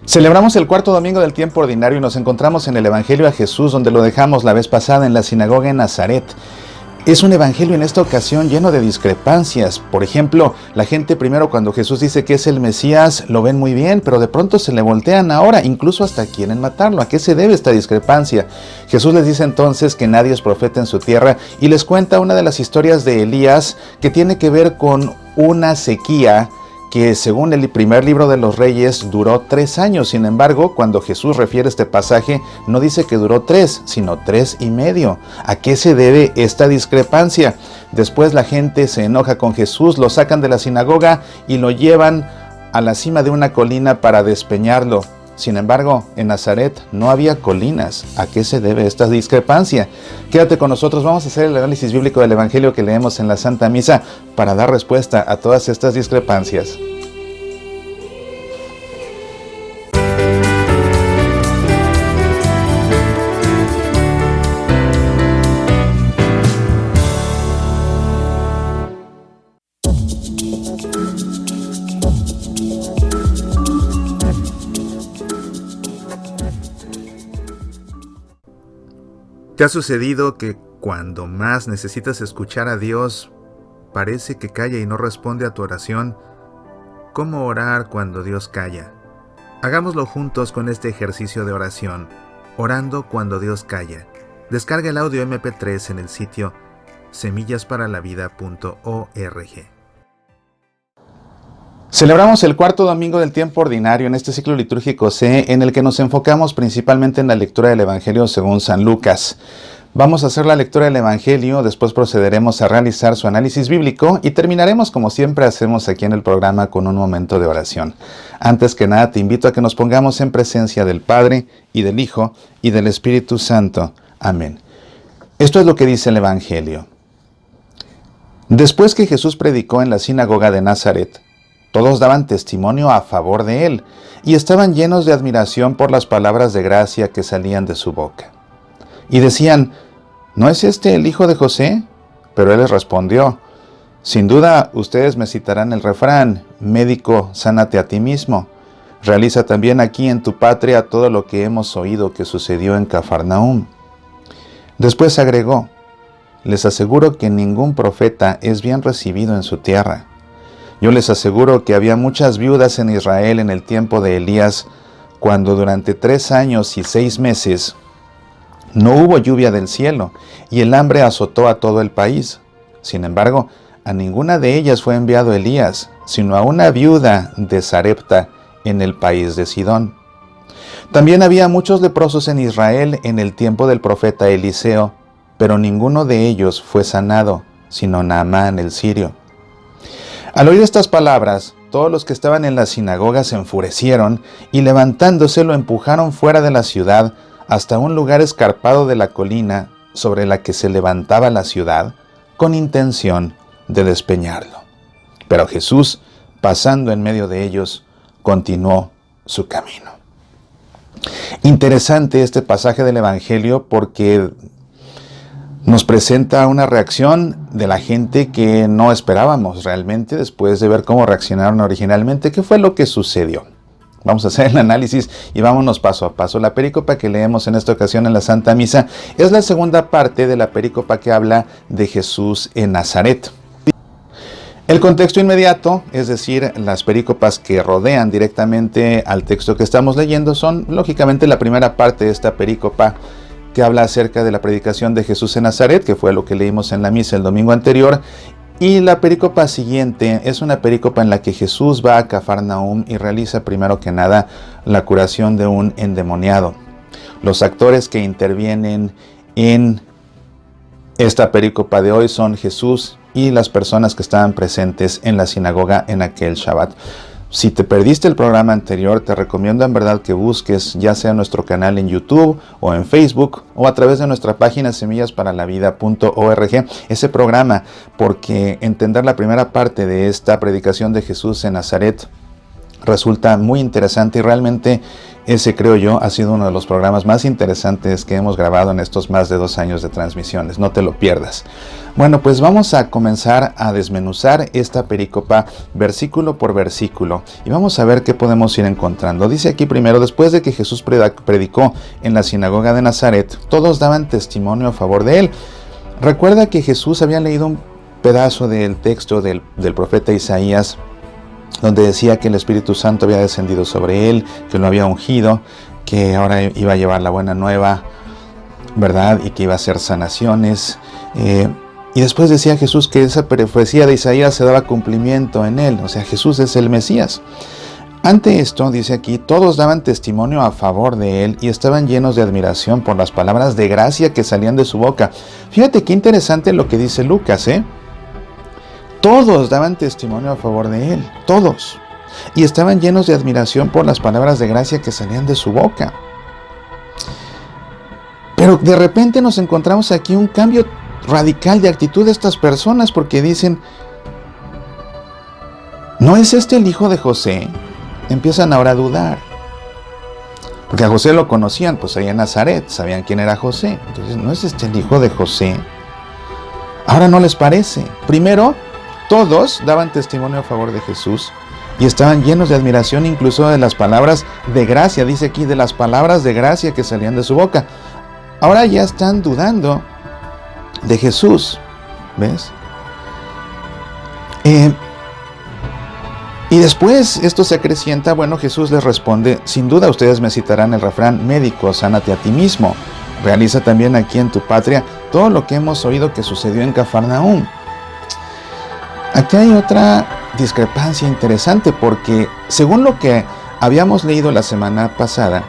Celebramos el cuarto domingo del tiempo ordinario y nos encontramos en el Evangelio a Jesús, donde lo dejamos la vez pasada en la sinagoga en Nazaret. Es un evangelio en esta ocasión lleno de discrepancias. Por ejemplo, la gente primero cuando Jesús dice que es el Mesías lo ven muy bien, pero de pronto se le voltean ahora, incluso hasta quieren matarlo. ¿A qué se debe esta discrepancia? Jesús les dice entonces que nadie es profeta en su tierra y les cuenta una de las historias de Elías que tiene que ver con una sequía que según el primer libro de los Reyes duró 3 años. Sin embargo, cuando Jesús refiere este pasaje, no dice que duró 3, sino 3 y medio. ¿A qué se debe esta discrepancia? Después la gente se enoja con Jesús, lo sacan de la sinagoga y lo llevan a la cima de una colina para despeñarlo. Sin embargo, en Nazaret no había colinas. ¿A qué se debe esta discrepancia? Quédate con nosotros, vamos a hacer el análisis bíblico del Evangelio que leemos en la Santa Misa para dar respuesta a todas estas discrepancias. ¿Te ha sucedido que cuando más necesitas escuchar a Dios, parece que calla y no responde a tu oración? ¿Cómo orar cuando Dios calla? Hagámoslo juntos con este ejercicio de oración, orando cuando Dios calla. Descarga el audio MP3 en el sitio semillasparalavida.org. Celebramos el cuarto domingo del tiempo ordinario en este ciclo litúrgico C, en el que nos enfocamos principalmente en la lectura del Evangelio según San Lucas. Vamos a hacer la lectura del Evangelio, después procederemos a realizar su análisis bíblico y terminaremos como siempre hacemos aquí en el programa con un momento de oración. Antes que nada te invito a que nos pongamos en presencia del Padre y del Hijo y del Espíritu Santo. Amén. Esto es lo que dice el Evangelio. Después que Jesús predicó en la sinagoga de Nazaret, todos daban testimonio a favor de él y estaban llenos de admiración por las palabras de gracia que salían de su boca. Y decían, ¿no es este el hijo de José? Pero él les respondió, sin duda ustedes me citarán el refrán, médico, sánate a ti mismo. Realiza también aquí en tu patria todo lo que hemos oído que sucedió en Cafarnaúm. Después agregó, les aseguro que ningún profeta es bien recibido en su tierra. Yo les aseguro que había muchas viudas en Israel en el tiempo de Elías, cuando durante 3 años y 6 meses no hubo lluvia del cielo, y el hambre azotó a todo el país. Sin embargo, a ninguna de ellas fue enviado Elías, sino a una viuda de Sarepta en el país de Sidón. También había muchos leprosos en Israel en el tiempo del profeta Eliseo, pero ninguno de ellos fue sanado, sino Naamán el sirio. Al oír estas palabras, todos los que estaban en la sinagoga se enfurecieron y levantándose lo empujaron fuera de la ciudad hasta un lugar escarpado de la colina sobre la que se levantaba la ciudad, con intención de despeñarlo. Pero Jesús, pasando en medio de ellos, continuó su camino. Interesante este pasaje del Evangelio porque nos presenta una reacción de la gente que no esperábamos realmente después de ver cómo reaccionaron originalmente. ¿Qué fue lo que sucedió? Vamos a hacer el análisis y vámonos paso a paso. La perícopa que leemos en esta ocasión en la Santa Misa es la segunda parte de la perícopa que habla de Jesús en Nazaret. El contexto inmediato, es decir, las perícopas que rodean directamente al texto que estamos leyendo, son lógicamente la primera parte de esta perícopa que habla acerca de la predicación de Jesús en Nazaret, que fue lo que leímos en la misa el domingo anterior, y la perícopa siguiente es una perícopa en la que Jesús va a Cafarnaúm y realiza primero que nada la curación de un endemoniado. Los actores que intervienen en esta perícopa de hoy son Jesús y las personas que estaban presentes en la sinagoga en aquel Shabbat. Si te perdiste el programa anterior, te recomiendo en verdad que busques ya sea nuestro canal en YouTube o en Facebook o a través de nuestra página semillasparalavida.org ese programa, porque entender la primera parte de esta predicación de Jesús en Nazaret resulta muy interesante y realmente ese, creo yo, ha sido uno de los programas más interesantes que hemos grabado en estos más de 2 años de transmisiones. No te lo pierdas. Bueno, pues vamos a comenzar a desmenuzar esta perícopa versículo por versículo y vamos a ver qué podemos ir encontrando. Dice aquí primero: después de que Jesús predicó en la sinagoga de Nazaret, todos daban testimonio a favor de él. Recuerda que Jesús había leído un pedazo del texto del profeta Isaías, donde decía que el Espíritu Santo había descendido sobre él, que lo había ungido, que ahora iba a llevar la buena nueva, ¿verdad? Y que iba a hacer sanaciones. Y después decía Jesús que esa profecía de Isaías se daba cumplimiento en él, o sea, Jesús es el Mesías. Ante esto, dice aquí, todos daban testimonio a favor de él y estaban llenos de admiración por las palabras de gracia que salían de su boca. Fíjate qué interesante lo que dice Lucas, ¿eh? Todos daban testimonio a favor de él, todos. Y estaban llenos de admiración por las palabras de gracia que salían de su boca. Pero de repente nos encontramos aquí un cambio radical de actitud de estas personas, porque dicen: ¿no es este el hijo de José? Empiezan ahora a dudar. Porque a José lo conocían, pues allá en Nazaret, sabían quién era José. Entonces, ¿no es este el hijo de José? Ahora no les parece. Primero, todos daban testimonio a favor de Jesús y estaban llenos de admiración, incluso de las palabras de gracia. Dice aquí, de las palabras de gracia que salían de su boca. Ahora ya están dudando de Jesús, ¿ves? Y después esto se acrecienta. Bueno, Jesús les responde: sin duda ustedes me citarán el refrán médico, sánate a ti mismo. Realiza también aquí en tu patria todo lo que hemos oído que sucedió en Cafarnaúm. Aquí hay otra discrepancia interesante, porque según lo que habíamos leído la semana pasada,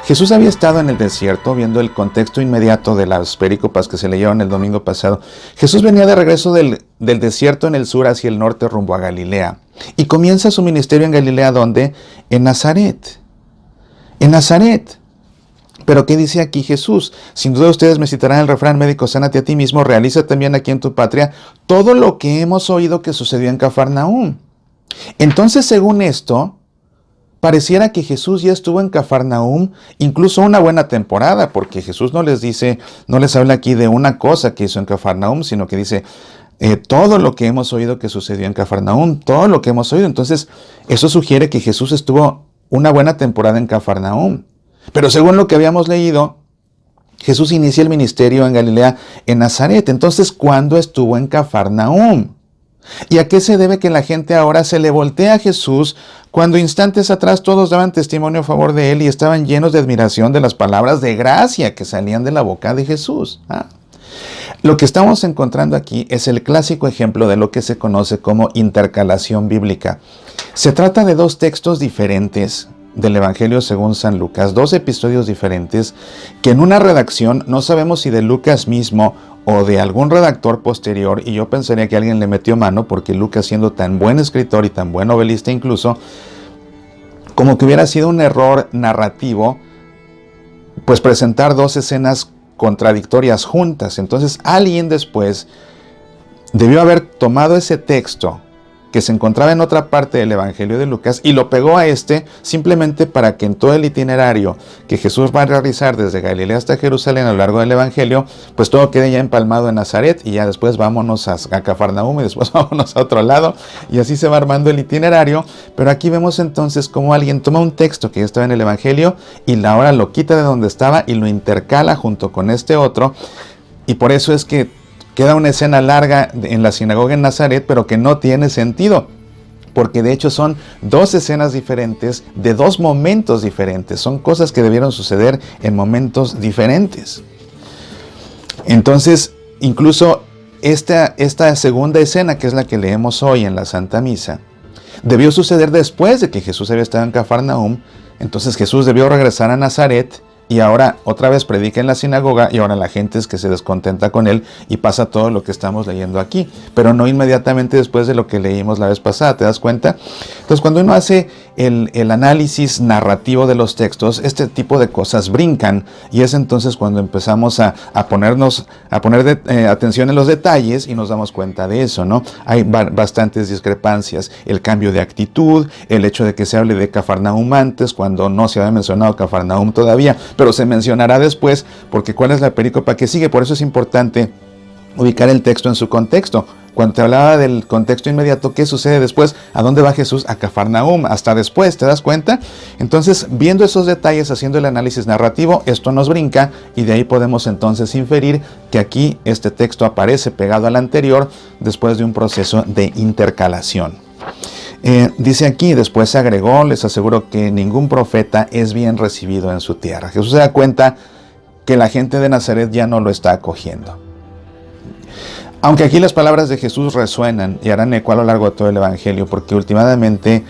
Jesús había estado en el desierto, viendo el contexto inmediato de las perícopas que se leyeron el domingo pasado. Jesús venía de regreso del desierto en el sur hacia el norte rumbo a Galilea. Y comienza su ministerio en Galilea, ¿dónde? En Nazaret. En Nazaret. Pero ¿qué dice aquí Jesús? Sin duda ustedes me citarán el refrán médico, sánate a ti mismo, realiza también aquí en tu patria todo lo que hemos oído que sucedió en Cafarnaúm. Entonces, según esto, pareciera que Jesús ya estuvo en Cafarnaúm incluso una buena temporada, porque Jesús no les dice, no les habla aquí de una cosa que hizo en Cafarnaúm, sino que dice todo lo que hemos oído que sucedió en Cafarnaúm, todo lo que hemos oído. Entonces, eso sugiere que Jesús estuvo una buena temporada en Cafarnaúm. Pero según lo que habíamos leído, Jesús inicia el ministerio en Galilea, en Nazaret. Entonces, ¿cuándo estuvo en Cafarnaúm? ¿Y a qué se debe que la gente ahora se le voltea a Jesús cuando instantes atrás todos daban testimonio a favor de él y estaban llenos de admiración de las palabras de gracia que salían de la boca de Jesús? Lo que estamos encontrando aquí es el clásico ejemplo de lo que se conoce como intercalación bíblica. Se trata de dos textos diferentes del Evangelio según San Lucas, 2 episodios diferentes que en una redacción, no sabemos si de Lucas mismo o de algún redactor posterior, y yo pensaría que alguien le metió mano, porque Lucas, siendo tan buen escritor y tan buen novelista incluso, como que hubiera sido un error narrativo, pues presentar 2 escenas contradictorias juntas. Entonces alguien después debió haber tomado ese texto que se encontraba en otra parte del Evangelio de Lucas y lo pegó a simplemente para que en todo el itinerario que Jesús va a realizar desde Galilea hasta Jerusalén a lo largo del Evangelio, pues todo quede ya empalmado en Nazaret y ya después vámonos a Cafarnaúm y después vámonos a otro lado, y así se va armando el itinerario. Pero aquí vemos entonces cómo alguien toma un texto que ya estaba en el Evangelio y ahora lo quita de donde estaba y lo intercala junto con este otro, y por eso es que queda una escena larga en la sinagoga en Nazaret, pero que no tiene sentido, porque de hecho son 2 escenas diferentes de 2 momentos diferentes. Son cosas que debieron suceder en momentos diferentes. Entonces, incluso esta segunda escena, que es la que leemos hoy en la Santa Misa, debió suceder después de que Jesús había estado en Cafarnaúm. Entonces Jesús debió regresar a Nazaret y ahora otra vez predica en la sinagoga y ahora la gente es que se descontenta con él y pasa todo lo que estamos leyendo aquí, pero no inmediatamente después de lo que leímos la vez pasada, ¿te das cuenta? Entonces cuando uno hace el análisis narrativo de los textos, este tipo de cosas brincan y es entonces cuando empezamos a poner atención en los detalles y nos damos cuenta de eso, ¿no? Hay bastantes discrepancias, el cambio de actitud, el hecho de que se hable de Cafarnaúm antes cuando no se había mencionado Cafarnaúm todavía, pero se mencionará después, porque ¿cuál es la perícopa que sigue? Por eso es importante ubicar el texto en su contexto. Cuando te hablaba del contexto inmediato, ¿qué sucede después? ¿A dónde va Jesús? A Cafarnaúm, hasta después, ¿te das cuenta? Entonces, viendo esos detalles, haciendo el análisis narrativo, esto nos brinca y de ahí podemos entonces inferir que aquí este texto aparece pegado al anterior después de un proceso de intercalación. Dice aquí, después agregó, les aseguro que ningún profeta es bien recibido en su tierra. Jesús se da cuenta que la gente de Nazaret ya no lo está acogiendo. Aunque aquí las palabras de Jesús resuenan y harán eco a lo largo de todo el Evangelio, porque últimamente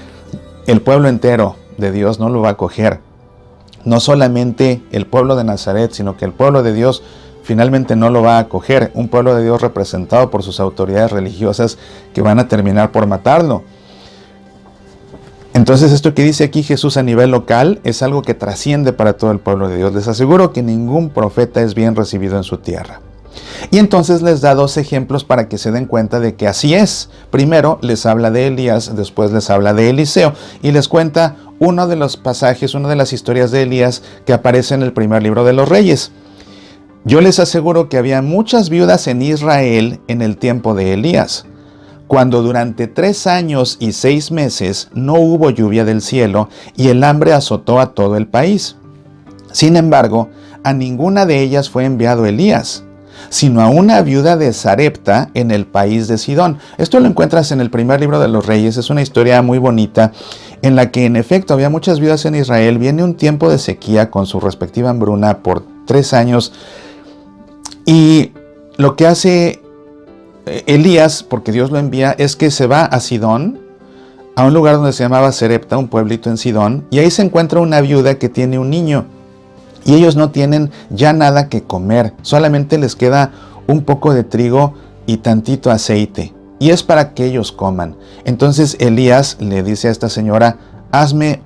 el pueblo entero de Dios no lo va a acoger. No solamente el pueblo de Nazaret, sino que el pueblo de Dios finalmente no lo va a acoger. Un pueblo de Dios representado por sus autoridades religiosas que van a terminar por matarlo. Entonces esto que dice aquí Jesús a nivel local es algo que trasciende para todo el pueblo de Dios. Les aseguro que ningún profeta es bien recibido en su tierra. Y entonces les da dos ejemplos para que se den cuenta de que así es. Primero les habla de Elías, después les habla de Eliseo y les cuenta uno de los pasajes, una de las historias de Elías que aparece en el primer libro de los Reyes. Yo les aseguro que había muchas viudas en Israel en el tiempo de Elías, cuando durante 3 años y 6 meses no hubo lluvia del cielo y el hambre azotó a todo el país. Sin embargo, a ninguna de ellas fue enviado Elías, sino a una viuda de Sarepta en el país de Sidón. Esto lo encuentras en el primer libro de los Reyes, es una historia muy bonita en la que en efecto había muchas viudas en Israel. Viene un tiempo de sequía con su respectiva hambruna por 3 años y lo que hace Elías, porque Dios lo envía, es que se va a Sidón, a un lugar donde se llamaba Sarepta, un pueblito en Sidón, y ahí se encuentra una viuda que tiene un niño. Y ellos no tienen ya nada que comer, solamente les queda un poco de trigo y tantito aceite. Y es para que ellos coman. Entonces Elías le dice a esta señora, hazme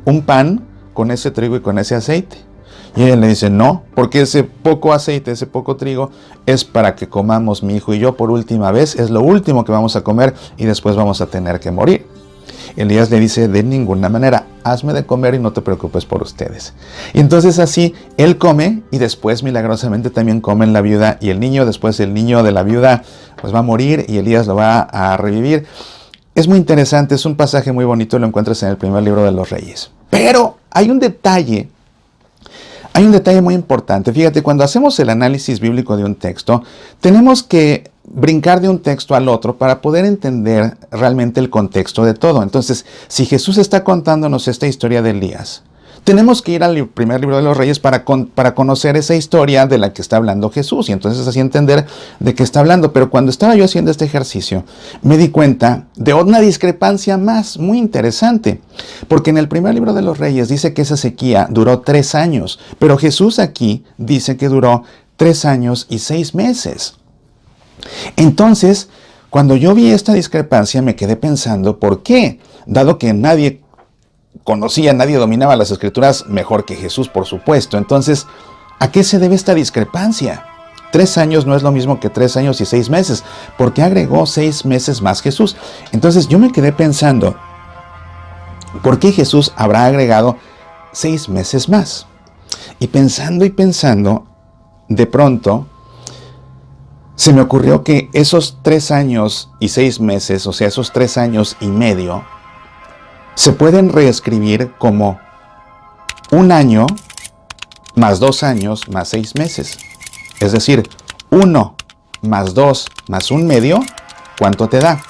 un pan con ese trigo y con ese aceite. Y ella le dice, no, porque ese poco aceite, ese poco trigo es para que comamos mi hijo y yo por última vez. Es lo último que vamos a comer y después vamos a tener que morir. Elías le dice, de ninguna manera, hazme de comer y no te preocupes por ustedes. Y entonces así, él come y después milagrosamente también comen la viuda y el niño. Después el niño de la viuda pues va a morir y Elías lo va a revivir. Es muy interesante, es un pasaje muy bonito, lo encuentras en el primer libro de los Reyes. Pero hay un detalle muy importante. Fíjate, cuando hacemos el análisis bíblico de un texto, tenemos que brincar de un texto al otro para poder entender realmente el contexto de todo. Entonces, si Jesús está contándonos esta historia de Elías, tenemos que ir al primer libro de los Reyes para conocer esa historia de la que está hablando Jesús y entonces así entender de qué está hablando. Pero cuando estaba yo haciendo este ejercicio, me di cuenta de una discrepancia más muy interesante. Porque en el primer libro de los Reyes dice que esa sequía duró 3 años, pero Jesús aquí dice que duró 3 años y 6 meses. Entonces, cuando yo vi esta discrepancia, me quedé pensando, ¿por qué? Dado que nadie dominaba las Escrituras mejor que Jesús, por supuesto. Entonces, ¿a qué se debe esta discrepancia? 3 años no es lo mismo que 3 años y 6 meses. ¿Por qué agregó 6 meses más Jesús? Entonces, yo me quedé pensando, ¿por qué Jesús habrá agregado 6 meses más? Y pensando, de pronto, se me ocurrió que esos 3 años y 6 meses, o sea, esos 3 años y medio, se pueden reescribir como 1 año más 2 años más 6 meses. Es decir, 1 más 2 más 1 medio, ¿cuánto te da?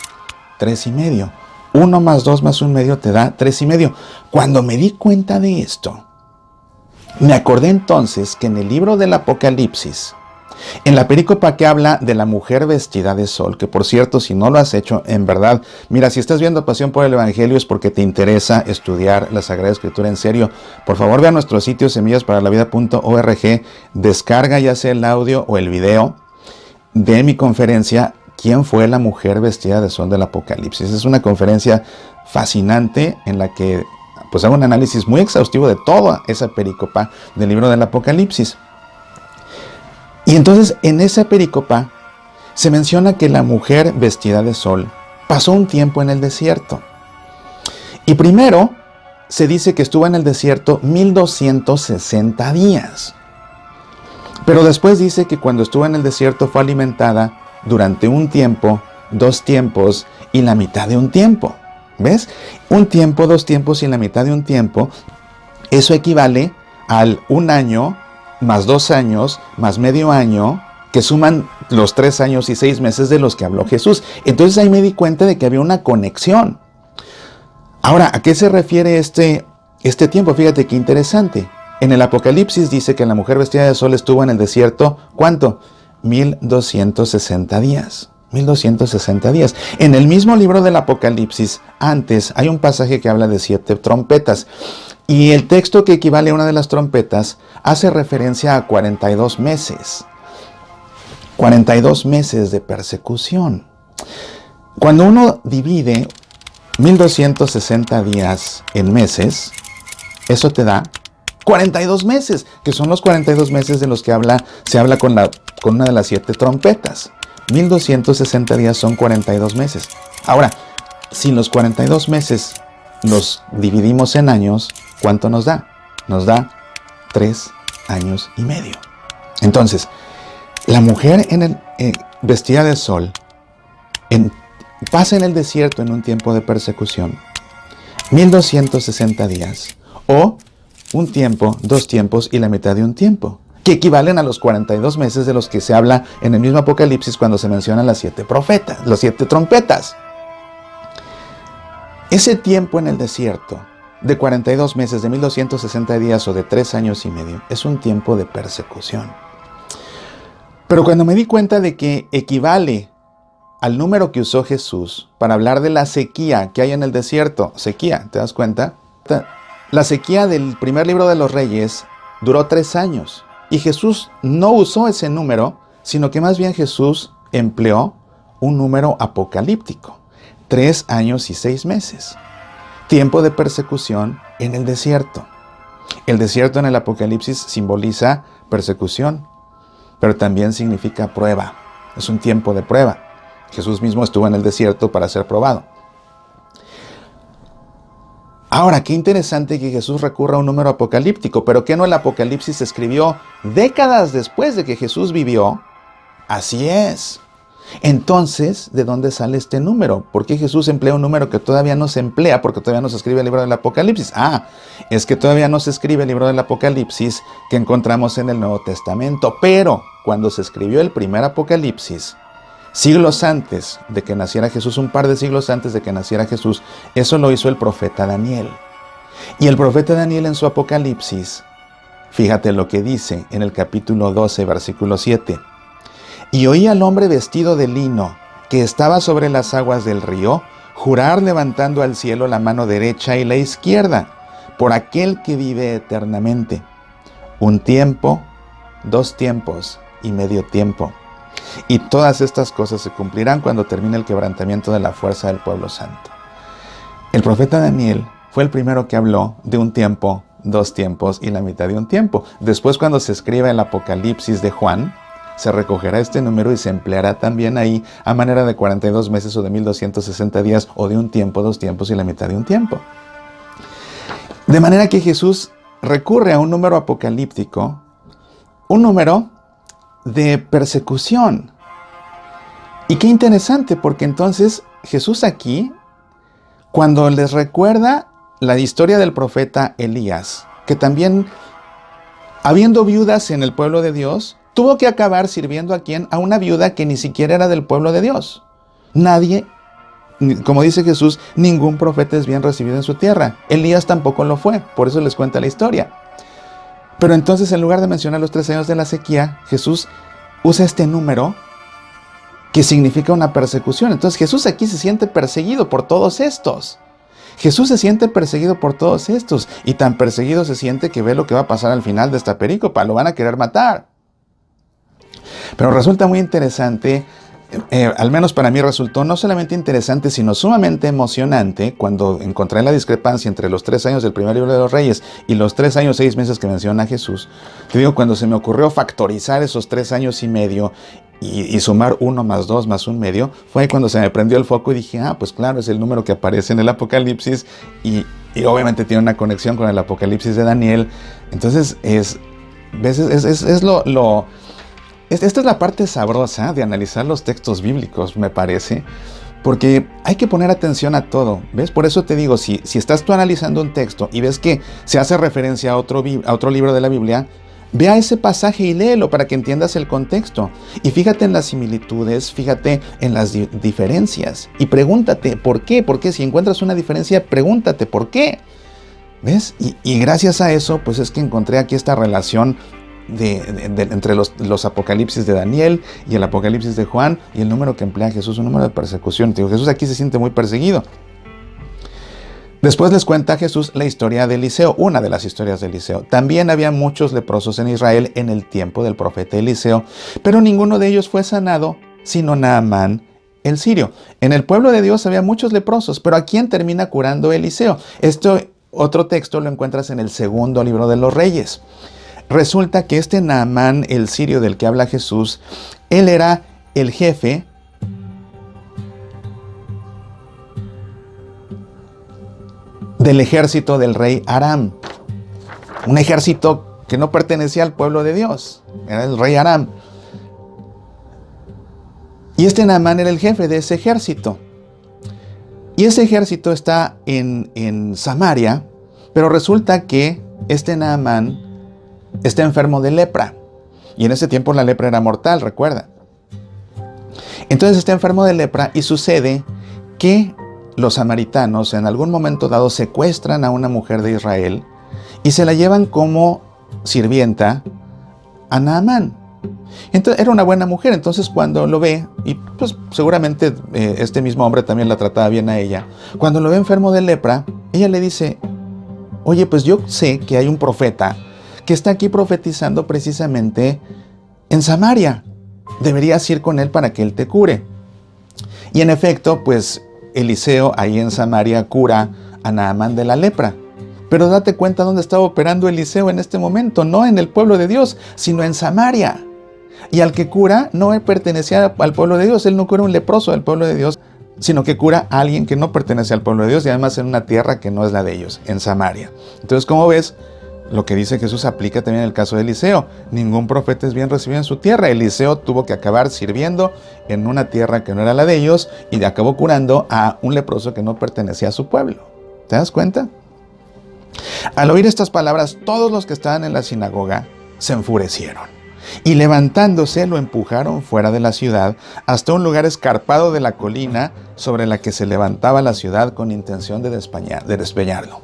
3 y medio. 1 más 2 más 1 medio te da 3 y medio. Cuando me di cuenta de esto, me acordé entonces que en el libro del Apocalipsis, En la perícopa que habla de la mujer vestida de sol, que por cierto, si no lo has hecho, en verdad, mira, si estás viendo Pasión por el Evangelio es porque te interesa estudiar la Sagrada Escritura en serio. Por favor, ve a nuestro sitio semillasparalavida.org, descarga ya sea el audio o el video de mi conferencia, ¿Quién fue la mujer vestida de sol del Apocalipsis? Es una conferencia fascinante en la que pues hago un análisis muy exhaustivo de toda esa perícopa del libro del Apocalipsis. Y entonces en esa perícopa se menciona que la mujer vestida de sol pasó un tiempo en el desierto. Y primero se dice que estuvo en el desierto 1260 días. Pero después dice que cuando estuvo en el desierto fue alimentada durante un tiempo, 2 tiempos y la mitad de un tiempo. ¿Ves? Un tiempo, 2 tiempos y la mitad de un tiempo. Eso equivale al 1 año más 2 años más medio año, que suman los 3 años y 6 meses de los que habló Jesús. Entonces ahí me di cuenta de que había una conexión. Ahora, ¿a qué se refiere este tiempo? Fíjate qué interesante. En el Apocalipsis dice que la mujer vestida de sol estuvo en el desierto, ¿cuánto? 1260 días. 1260 días. En el mismo libro del Apocalipsis, antes, hay un pasaje que habla de 7 trompetas. Y el texto que equivale a una de las trompetas hace referencia a 42 meses. 42 meses de persecución. Cuando uno divide 1260 días en meses, eso te da 42 meses, que son los 42 meses de los que se habla con una de las 7 trompetas. 1260 días son 42 meses. Ahora, si los 42 meses los dividimos en años, ¿cuánto nos da? Nos da 3 años y medio. Entonces, la mujer vestida de sol pasa en el desierto en un tiempo de persecución 1260 días, o un tiempo, 2 tiempos y la mitad de un tiempo, que equivalen a los 42 meses de los que se habla en el mismo Apocalipsis cuando se mencionan las 7 profetas, las 7 trompetas. Ese tiempo en el desierto de 42 meses, de 1260 días o de 3 años y medio, es un tiempo de persecución. Pero cuando me di cuenta de que equivale al número que usó Jesús para hablar de la sequía que hay en el desierto, sequía, ¿te das cuenta? La sequía del primer libro de los Reyes duró 3 años. Y Jesús no usó ese número, sino que más bien Jesús empleó un número apocalíptico. 3 años y 6 meses. Tiempo de persecución en el desierto. El desierto en el Apocalipsis simboliza persecución, pero también significa prueba. Es un tiempo de prueba. Jesús mismo estuvo en el desierto para ser probado. Ahora, qué interesante que Jesús recurra a un número apocalíptico, pero ¿qué no el Apocalipsis se escribió décadas después de que Jesús vivió? Así es. Entonces, ¿de dónde sale este número? ¿Por qué Jesús emplea un número que todavía no se emplea? Porque todavía no se escribe el libro del Apocalipsis. Es que todavía no se escribe el libro del Apocalipsis que encontramos en el Nuevo Testamento. Pero cuando se escribió el primer Apocalipsis, siglos antes de que naciera Jesús, un par de siglos antes de que naciera Jesús, eso lo hizo el profeta Daniel. Y el profeta Daniel en su Apocalipsis, fíjate lo que dice en el capítulo 12, versículo 7. Y oí al hombre vestido de lino, que estaba sobre las aguas del río, jurar levantando al cielo la mano derecha y la izquierda, por aquel que vive eternamente. 1 tiempo, 2 tiempos y medio tiempo. Y todas estas cosas se cumplirán cuando termine el quebrantamiento de la fuerza del pueblo santo. El profeta Daniel fue el primero que habló de 1 tiempo, 2 tiempos y la mitad de un tiempo. Después, cuando se escriba el Apocalipsis de Juan, se recogerá este número y se empleará también ahí a manera de 42 meses o de 1260 días o de 1 tiempo, 2 tiempos y la mitad de un tiempo. De manera que Jesús recurre a un número apocalíptico, un número de persecución. Y qué interesante, porque entonces Jesús aquí, cuando les recuerda la historia del profeta Elías, que también, habiendo viudas en el pueblo de Dios, tuvo que acabar sirviendo a quién? A una viuda que ni siquiera era del pueblo de Dios. Nadie, como dice Jesús, ningún profeta es bien recibido en su tierra. Elías tampoco lo fue, por eso les cuenta la historia. Pero entonces, en lugar de mencionar los 3 años de la sequía, Jesús usa este número que significa una persecución. Entonces Jesús aquí se siente perseguido por todos estos. Jesús se siente perseguido por todos estos, y tan perseguido se siente que ve lo que va a pasar al final de esta perícopa. Lo van a querer matar. Pero resulta muy interesante, al menos para mí resultó no solamente interesante, sino sumamente emocionante cuando encontré la discrepancia entre los 3 años del primer libro de los Reyes y los 3 años 6 meses que menciona Jesús. Te digo, cuando se me ocurrió factorizar esos 3 años y medio y sumar 1 más 2 más 1 medio, fue ahí cuando se me prendió el foco y dije, pues claro, es el número que aparece en el Apocalipsis y obviamente tiene una conexión con el Apocalipsis de Daniel. Entonces, esta es la parte sabrosa de analizar los textos bíblicos, me parece, porque hay que poner atención a todo, ¿ves? Por eso te digo, si estás tú analizando un texto y ves que se hace referencia a otro libro de la Biblia, ve a ese pasaje y léelo para que entiendas el contexto. Y fíjate en las similitudes, fíjate en las diferencias. Y pregúntate, ¿por qué? Porque si encuentras una diferencia, pregúntate, ¿por qué? ¿Ves? Y gracias a eso, pues es que encontré aquí esta relación entre los apocalipsis de Daniel y el apocalipsis de Juan, y el número que emplea Jesús, un número de persecución. Digo, Jesús aquí se siente muy perseguido. Después les cuenta Jesús la historia de Eliseo, una de las historias de Eliseo. También había muchos leprosos en Israel en el tiempo del profeta Eliseo, pero ninguno de ellos fue sanado, sino Naamán el sirio. En el pueblo de Dios había muchos leprosos, pero ¿a quién termina curando Eliseo? Otro texto lo encuentras en el segundo libro de los Reyes. Resulta que este Naamán el sirio del que habla Jesús, él era el jefe del ejército del rey Aram, un ejército que no pertenecía al pueblo de Dios, era el rey Aram. Y este Naamán era el jefe de ese ejército. Y ese ejército está en Samaria, pero resulta que este Naamán está enfermo de lepra. Y en ese tiempo la lepra era mortal, recuerda. Entonces está enfermo de lepra y sucede que los samaritanos en algún momento dado secuestran a una mujer de Israel y se la llevan como sirvienta a Naamán. Entonces era una buena mujer, entonces cuando lo ve, y pues seguramente este mismo hombre también la trataba bien a ella, cuando lo ve enfermo de lepra, ella le dice, oye, pues yo sé que hay un profeta que está aquí profetizando precisamente en Samaria, deberías ir con él para que él te cure. Y en efecto, pues Eliseo ahí en Samaria cura a Naamán de la lepra. Pero date cuenta dónde estaba operando Eliseo en este momento, no en el pueblo de Dios, sino en Samaria. Y al que cura no pertenecía al pueblo de Dios, él no cura a un leproso del pueblo de Dios, sino que cura a alguien que no pertenece al pueblo de Dios y además en una tierra que no es la de ellos, en Samaria. Entonces, como ves, lo que dice Jesús aplica también en el caso de Eliseo. Ningún profeta es bien recibido en su tierra. Eliseo tuvo que acabar sirviendo en una tierra que no era la de ellos y acabó curando a un leproso que no pertenecía a su pueblo. ¿Te das cuenta? Al oír estas palabras, todos los que estaban en la sinagoga se enfurecieron y levantándose lo empujaron fuera de la ciudad hasta un lugar escarpado de la colina sobre la que se levantaba la ciudad con intención de despeñarlo.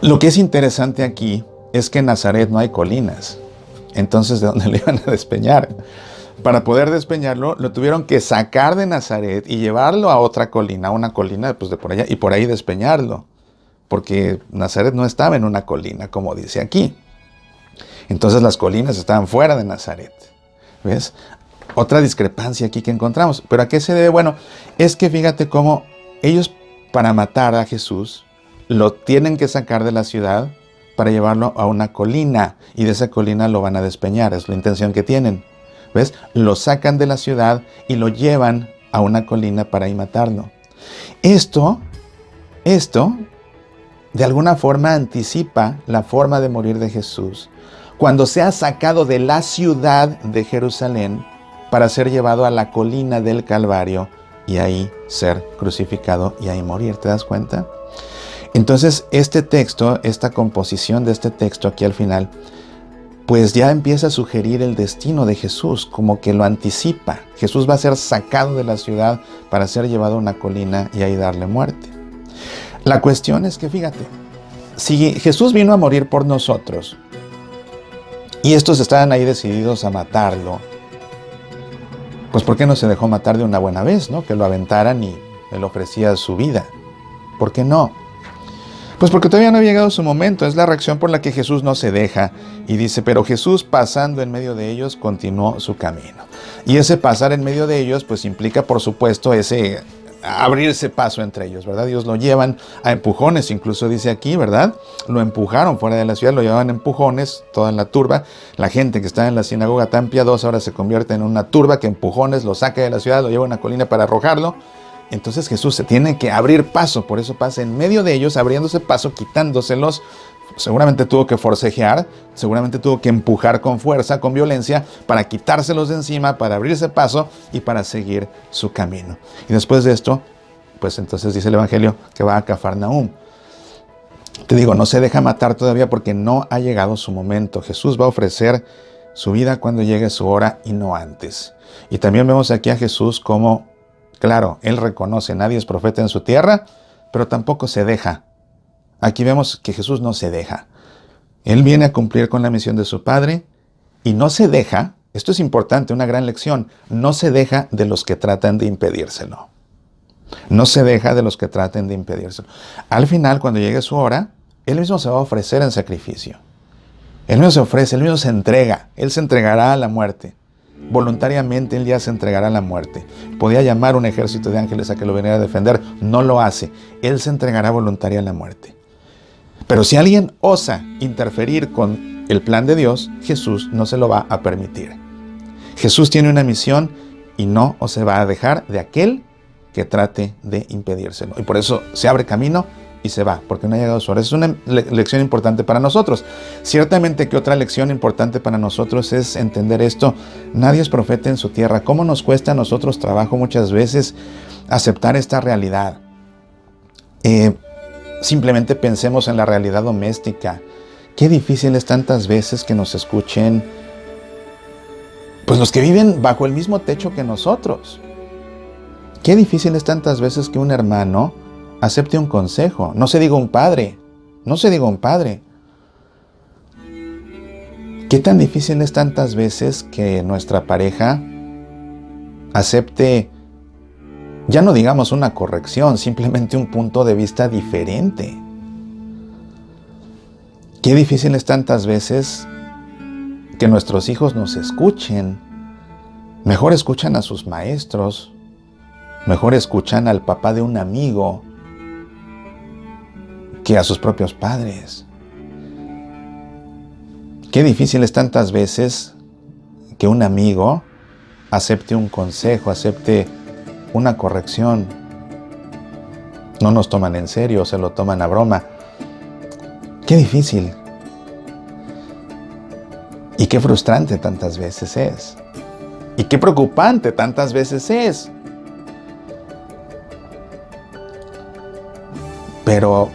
Lo que es interesante aquí es que en Nazaret no hay colinas. Entonces, ¿de dónde le iban a despeñar? Para poder despeñarlo, lo tuvieron que sacar de Nazaret y llevarlo a otra colina, a una colina pues, de por allá, y por ahí despeñarlo. Porque Nazaret no estaba en una colina, como dice aquí. Entonces las colinas estaban fuera de Nazaret. ¿Ves? Otra discrepancia aquí que encontramos. ¿Pero a qué se debe? Bueno, es que fíjate cómo ellos, para matar a Jesús, lo tienen que sacar de la ciudad para llevarlo a una colina. Y de esa colina lo van a despeñar. Es la intención que tienen. ¿Ves? Lo sacan de la ciudad y lo llevan a una colina para ahí matarlo. Esto, de alguna forma anticipa la forma de morir de Jesús cuando sea sacado de la ciudad de Jerusalén para ser llevado a la colina del Calvario y ahí ser crucificado y ahí morir. ¿Te das cuenta? Entonces este texto, esta composición de este texto aquí al final, pues ya empieza a sugerir el destino de Jesús, como que lo anticipa. Jesús va a ser sacado de la ciudad para ser llevado a una colina y ahí darle muerte. La cuestión es que, fíjate, si Jesús vino a morir por nosotros y estos estaban ahí decididos a matarlo, Pues ¿por qué no se dejó matar de una buena vez, ¿no? Que lo aventaran y él ofrecía su vida. ¿Por qué no? Pues porque todavía no había llegado su momento. Es la reacción por la que Jesús no se deja. Y dice, pero Jesús pasando en medio de ellos continuó su camino. Y ese pasar en medio de ellos pues implica por supuesto ese abrirse paso entre ellos, ¿verdad? Ellos lo llevan a empujones, incluso dice aquí, ¿verdad? Lo empujaron fuera de la ciudad, lo llevaban a empujones, toda la turba. La gente que estaba en la sinagoga tan piadosa ahora se convierte en una turba que empujones lo saca de la ciudad, lo lleva a una colina para arrojarlo. Entonces Jesús se tiene que abrir paso, por eso pasa en medio de ellos, abriéndose paso, quitándoselos. Seguramente tuvo que forcejear, seguramente tuvo que empujar con fuerza, con violencia, para quitárselos de encima, para abrirse paso y para seguir su camino. Y después de esto, pues entonces dice el Evangelio que va a Cafarnaúm. Te digo, no se deja matar todavía porque no ha llegado su momento. Jesús va a ofrecer su vida cuando llegue su hora y no antes. Y también vemos aquí a Jesús como, claro, él reconoce, nadie es profeta en su tierra, pero tampoco se deja. Aquí vemos que Jesús no se deja. Él viene a cumplir con la misión de su Padre y no se deja, esto es importante, una gran lección, no se deja de los que tratan de impedírselo. No se deja de los que traten de impedírselo. Al final, cuando llegue su hora, Él mismo se va a ofrecer en sacrificio. Él mismo se ofrece, Él mismo se entrega. Él se entregará a la muerte. Voluntariamente Él ya se entregará a la muerte. Podía llamar un ejército de ángeles a que lo viniera a defender. No lo hace. Él se entregará voluntaria a la muerte. Pero si alguien osa interferir con el plan de Dios, Jesús no se lo va a permitir. Jesús tiene una misión y no se va a dejar de aquel que trate de impedírselo. Y por eso se abre camino y se va, porque no ha llegado su hora. Es una lección importante para nosotros. Ciertamente que otra lección importante para nosotros es entender esto. Nadie es profeta en su tierra. ¿Cómo nos cuesta a nosotros trabajo muchas veces aceptar esta realidad? Simplemente pensemos en la realidad doméstica. Qué difícil es tantas veces que nos escuchen pues los que viven bajo el mismo techo que nosotros. Qué difícil es tantas veces que un hermano acepte un consejo. No se diga un padre. No se diga un padre. Qué tan difícil es tantas veces que nuestra pareja acepte, ya no digamos una corrección, simplemente un punto de vista diferente. Qué difícil es tantas veces que nuestros hijos nos escuchen. Mejor escuchan a sus maestros. Mejor escuchan al papá de un amigo que a sus propios padres. Qué difícil es tantas veces que un amigo acepte un consejo, acepte una corrección. No nos toman en serio, se lo toman a broma. Qué difícil. Y qué frustrante tantas veces es. Y qué preocupante tantas veces es. Pero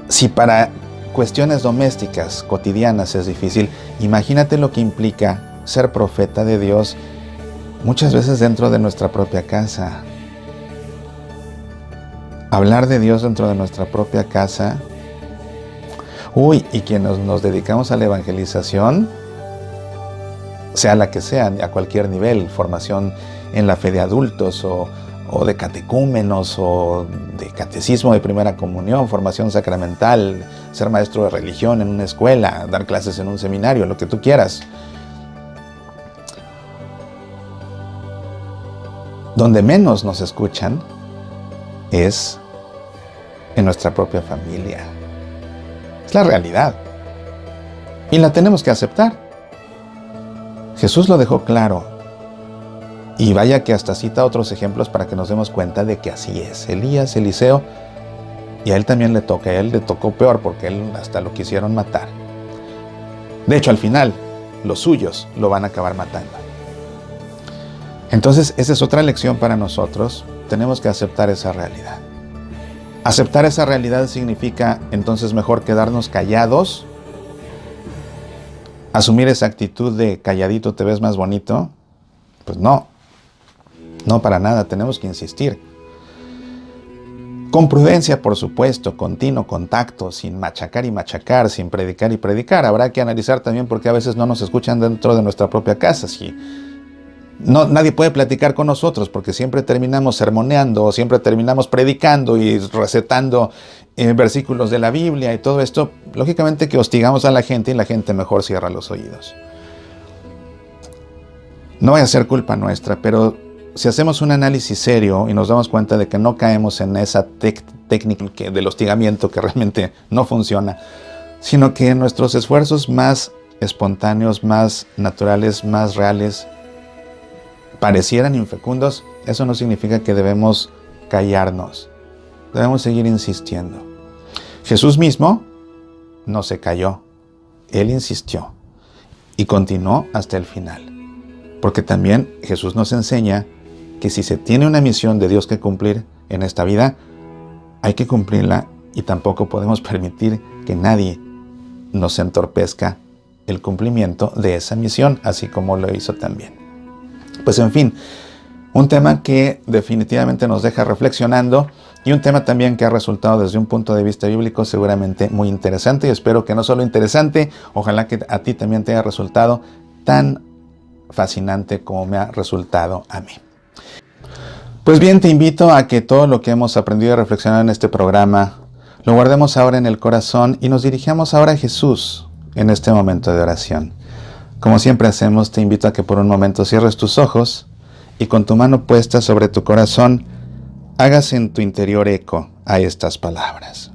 si para cuestiones domésticas, cotidianas es difícil, imagínate lo que implica ser profeta de Dios muchas veces dentro de nuestra propia casa. Hablar de Dios dentro de nuestra propia casa. Y quienes nos dedicamos a la evangelización, sea la que sea, a cualquier nivel, formación en la fe de adultos o de catecúmenos o de catecismo de primera comunión, formación sacramental, ser maestro de religión en una escuela, dar clases en un seminario, lo que tú quieras. Donde menos nos escuchan es en nuestra propia familia. Es la realidad. Y la tenemos que aceptar. Jesús lo dejó claro. Y vaya que hasta cita otros ejemplos para que nos demos cuenta de que así es. Elías, Eliseo, y a él también le toca. A él le tocó peor porque él hasta lo quisieron matar. De hecho, al final, los suyos lo van a acabar matando. Entonces, esa es otra lección para nosotros. Tenemos que aceptar esa realidad. Aceptar esa realidad significa entonces mejor quedarnos callados, asumir esa actitud de calladito te ves más bonito. Pues no para nada, tenemos que insistir. Con prudencia, por supuesto, continuo contacto, sin machacar y machacar, sin predicar y predicar. Habrá que analizar también por qué a veces no nos escuchan dentro de nuestra propia casa. Si nadie puede platicar con nosotros porque siempre terminamos sermoneando o siempre terminamos predicando y recetando versículos de la Biblia y todo esto. Lógicamente que hostigamos a la gente y la gente mejor cierra los oídos. No vaya a ser culpa nuestra, pero si hacemos un análisis serio y nos damos cuenta de que no caemos en esa técnica del hostigamiento que realmente no funciona, sino que nuestros esfuerzos más espontáneos, más naturales, más reales, parecieran infecundos, eso no significa que debemos callarnos. Debemos seguir insistiendo. Jesús mismo no se calló. Él insistió y continuó hasta el final. Porque también Jesús nos enseña que si se tiene una misión de Dios que cumplir en esta vida, hay que cumplirla y tampoco podemos permitir que nadie nos entorpezca el cumplimiento de esa misión, así como lo hizo también. Pues en fin, un tema que definitivamente nos deja reflexionando y un tema también que ha resultado desde un punto de vista bíblico seguramente muy interesante, y espero que no solo interesante, ojalá que a ti también te haya resultado tan fascinante como me ha resultado a mí. Pues bien, te invito a que todo lo que hemos aprendido y reflexionado en este programa lo guardemos ahora en el corazón y nos dirigamos ahora a Jesús en este momento de oración. Como siempre hacemos, te invito a que por un momento cierres tus ojos y con tu mano puesta sobre tu corazón hagas en tu interior eco a estas palabras.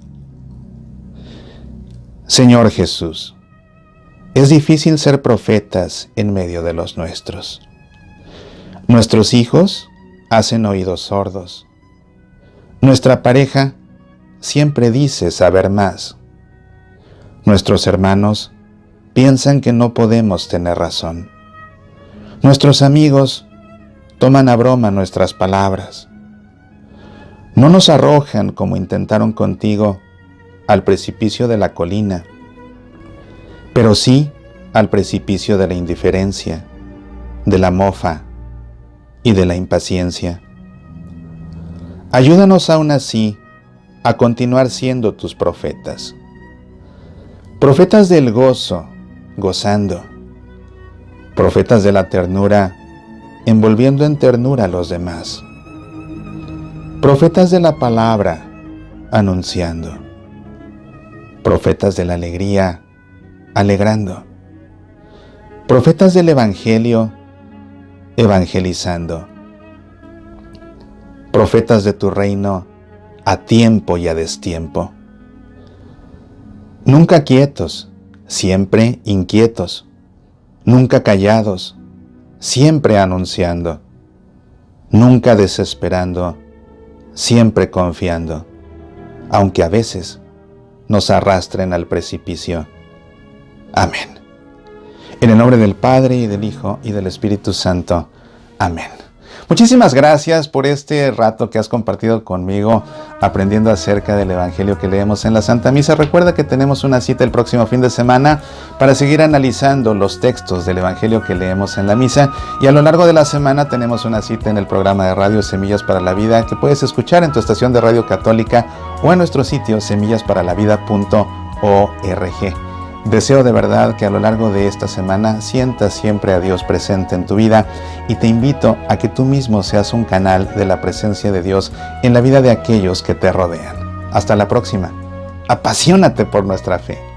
Señor Jesús, es difícil ser profetas en medio de los nuestros. Nuestros hijos hacen oídos sordos. Nuestra pareja siempre dice saber más. Nuestros hermanos piensan que no podemos tener razón. Nuestros amigos toman a broma nuestras palabras. No nos arrojan como intentaron contigo al precipicio de la colina, pero sí al precipicio de la indiferencia, de la mofa y de la impaciencia. Ayúdanos aún así a continuar siendo tus profetas. Profetas del gozo, gozando. Profetas de la ternura, envolviendo en ternura a los demás. Profetas de la palabra, anunciando. Profetas de la alegría, alegrando. Profetas del Evangelio, evangelizando. Profetas de tu reino, a tiempo y a destiempo. Nunca quietos, siempre inquietos. Nunca callados, siempre anunciando. Nunca desesperando, siempre confiando, aunque a veces nos arrastren al precipicio. Amén. En el nombre del Padre, y del Hijo, y del Espíritu Santo. Amén. Muchísimas gracias por este rato que has compartido conmigo aprendiendo acerca del Evangelio que leemos en la Santa Misa. Recuerda que tenemos una cita el próximo fin de semana para seguir analizando los textos del Evangelio que leemos en la Misa, y a lo largo de la semana tenemos una cita en el programa de radio Semillas para la Vida que puedes escuchar en tu estación de radio católica o en nuestro sitio semillasparalavida.org. Deseo de verdad que a lo largo de esta semana sientas siempre a Dios presente en tu vida, y te invito a que tú mismo seas un canal de la presencia de Dios en la vida de aquellos que te rodean. Hasta la próxima. Apasionate por nuestra fe.